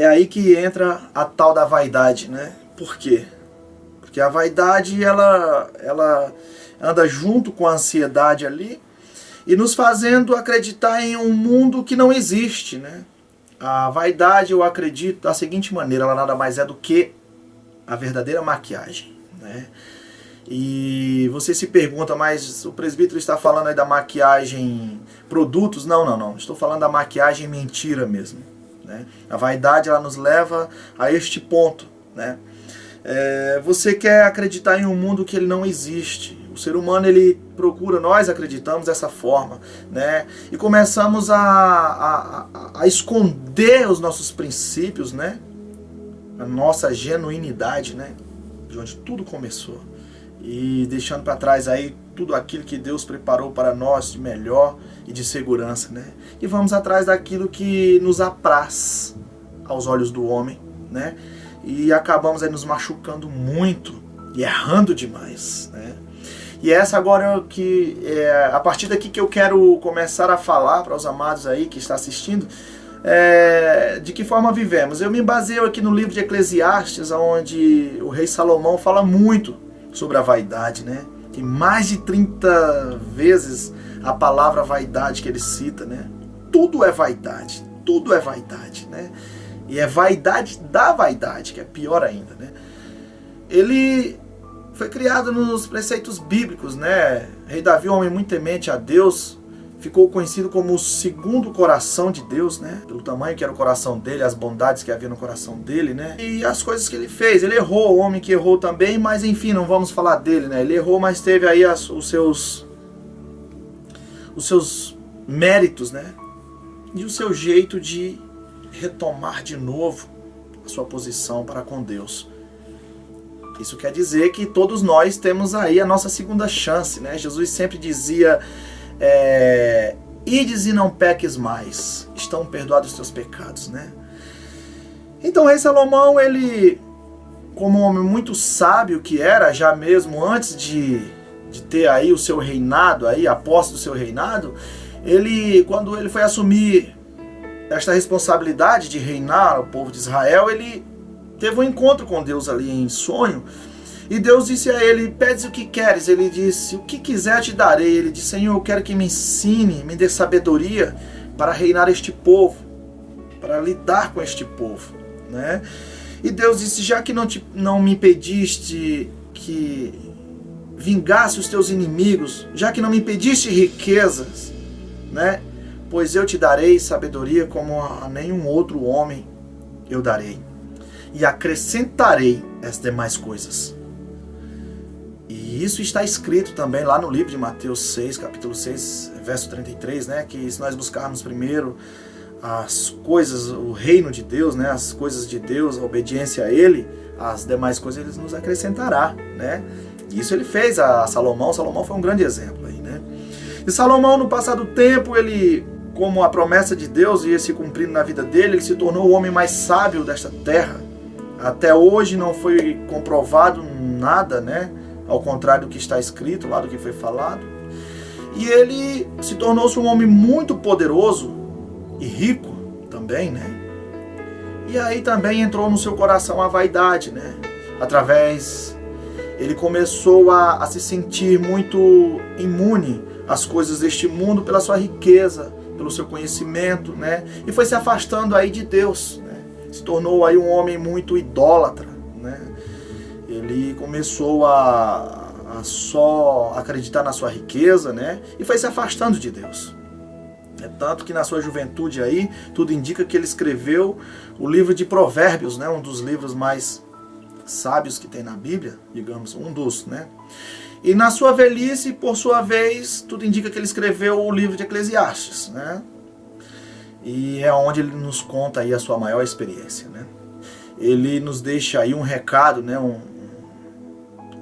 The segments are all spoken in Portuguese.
é aí que entra a tal da vaidade, né? Por quê? Porque a vaidade, ela anda junto com a ansiedade ali e nos fazendo acreditar em um mundo que não existe, né? A vaidade, eu acredito da seguinte maneira, ela nada mais é do que a verdadeira maquiagem, né? E você se pergunta, mas o presbítero está falando aí da maquiagem produtos? Não. Estou falando da maquiagem mentira mesmo, né? A vaidade, ela nos leva a este ponto, né? Você quer acreditar em um mundo que ele não existe. O ser humano, ele procura, nós acreditamos dessa forma, né? E começamos a esconder os nossos princípios, né? A nossa genuinidade, né? De onde tudo começou. E deixando para trás aí tudo aquilo que Deus preparou para nós de melhor e de segurança, né? E vamos atrás daquilo que nos apraz aos olhos do homem, né? E acabamos aí nos machucando muito e errando demais, né? E essa agora que a partir daqui que eu quero começar a falar para os amados aí que estão assistindo, de que forma vivemos. Eu me baseio aqui no livro de Eclesiastes, onde o rei Salomão fala muito sobre a vaidade, né? Tem mais de 30 vezes a palavra vaidade que ele cita, né? Tudo é vaidade, né? E é vaidade da vaidade, que é pior ainda, né? Ele foi criado nos preceitos bíblicos, né? Rei Davi, um homem muito temente a Deus, ficou conhecido como o segundo coração de Deus, né? Pelo tamanho que era o coração dele, as bondades que havia no coração dele, né? E as coisas que ele fez. Ele errou, o homem que errou também, mas enfim, não vamos falar dele, né? Ele errou, mas teve aí os seus méritos, né? E o seu jeito de retomar de novo a sua posição para com Deus. Isso quer dizer que todos nós temos aí a nossa segunda chance, né? Jesus sempre dizia: ides e não peques mais, estão perdoados os teus pecados, né? Então o rei Salomão, ele, como um homem muito sábio que era, já mesmo antes de ter aí o seu reinado, aí, a posse do seu reinado, quando ele foi assumir esta responsabilidade de reinar o povo de Israel, ele teve um encontro com Deus ali em sonho. E Deus disse a ele: pedes o que queres. Ele disse: o que quiser te darei. Ele disse: Senhor, eu quero que me ensine, me dê sabedoria para reinar este povo, para lidar com este povo, né? E Deus disse: já que não me pediste que vingasse os teus inimigos, já que não me pediste riquezas, né? Pois eu te darei sabedoria como a nenhum outro homem eu darei, e acrescentarei as demais coisas. E isso está escrito também lá no livro de Mateus 6, capítulo 6, verso 33, né? Que se nós buscarmos primeiro as coisas, o reino de Deus, né? As coisas de Deus, a obediência a Ele, as demais coisas Ele nos acrescentará, né? E isso Ele fez a Salomão. Salomão foi um grande exemplo aí, né? E Salomão, no passar do tempo, ele, como a promessa de Deus ia se cumprindo na vida dele, ele se tornou o homem mais sábio desta terra. Até hoje não foi comprovado nada, né? Ao contrário do que está escrito lá, do que foi falado. E ele se tornou-se um homem muito poderoso e rico também, né? E aí também entrou no seu coração a vaidade, né? Ele começou a se sentir muito imune às coisas deste mundo pela sua riqueza, pelo seu conhecimento, né? E foi se afastando aí de Deus, né? Se tornou aí um homem muito idólatra, né? Ele começou a só acreditar na sua riqueza, né? E foi se afastando de Deus. É tanto que na sua juventude aí, tudo indica que ele escreveu o livro de Provérbios, né? Um dos livros mais sábios que tem na Bíblia, digamos, um dos, né? E na sua velhice, por sua vez, tudo indica que ele escreveu o livro de Eclesiastes, né? E é onde ele nos conta aí a sua maior experiência, né? Ele nos deixa aí um recado, né?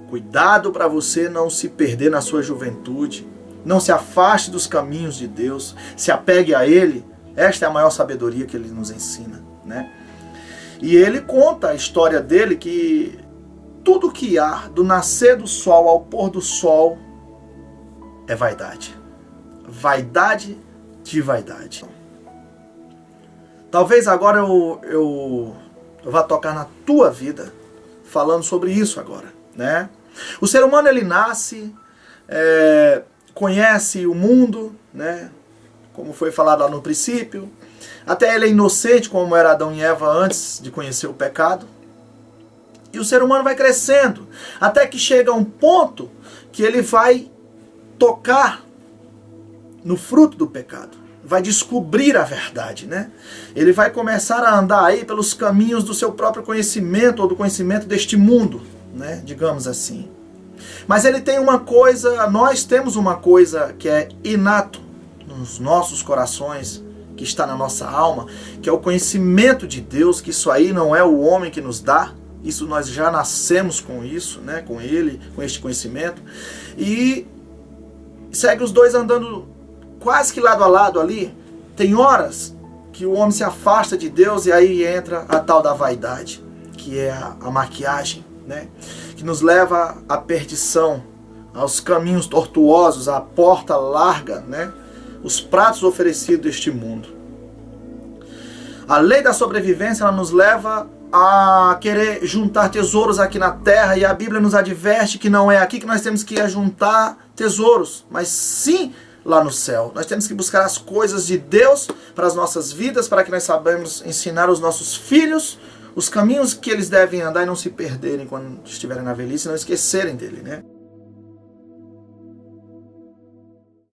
Cuidado para você não se perder na sua juventude. Não se afaste dos caminhos de Deus. Se apegue a Ele. Esta é a maior sabedoria que Ele nos ensina, né? E ele conta a história dele, que tudo que há do nascer do sol ao pôr do sol é vaidade. Vaidade de vaidade. Talvez agora eu vá tocar na tua vida falando sobre isso agora, né? O ser humano, ele nasce, conhece o mundo, né? Como foi falado lá no princípio. Até ele é inocente, como era Adão e Eva antes de conhecer o pecado. E o ser humano vai crescendo, até que chega a um ponto que ele vai tocar no fruto do pecado. Vai descobrir a verdade, né? Ele vai começar a andar aí pelos caminhos do seu próprio conhecimento, ou do conhecimento deste mundo, né? Digamos assim. Mas ele tem uma coisa, nós temos uma coisa que é inato nos nossos corações, que está na nossa alma, que é o conhecimento de Deus, que isso aí não é o homem que nos dá, isso nós já nascemos com isso, né? Com ele, com este conhecimento. E segue os dois andando quase que lado a lado ali. Tem horas que o homem se afasta de Deus e aí entra a tal da vaidade, que é a maquiagem, né? Que nos leva à perdição, aos caminhos tortuosos, à porta larga, né? Os pratos oferecidos deste mundo. A lei da sobrevivência, ela nos leva a querer juntar tesouros aqui na terra, e a Bíblia nos adverte que não é aqui que nós temos que ir juntar tesouros, mas sim lá no céu. Nós temos que buscar as coisas de Deus para as nossas vidas, para que nós saibamos ensinar os nossos filhos os caminhos que eles devem andar e não se perderem quando estiverem na velhice e não esquecerem dele, né?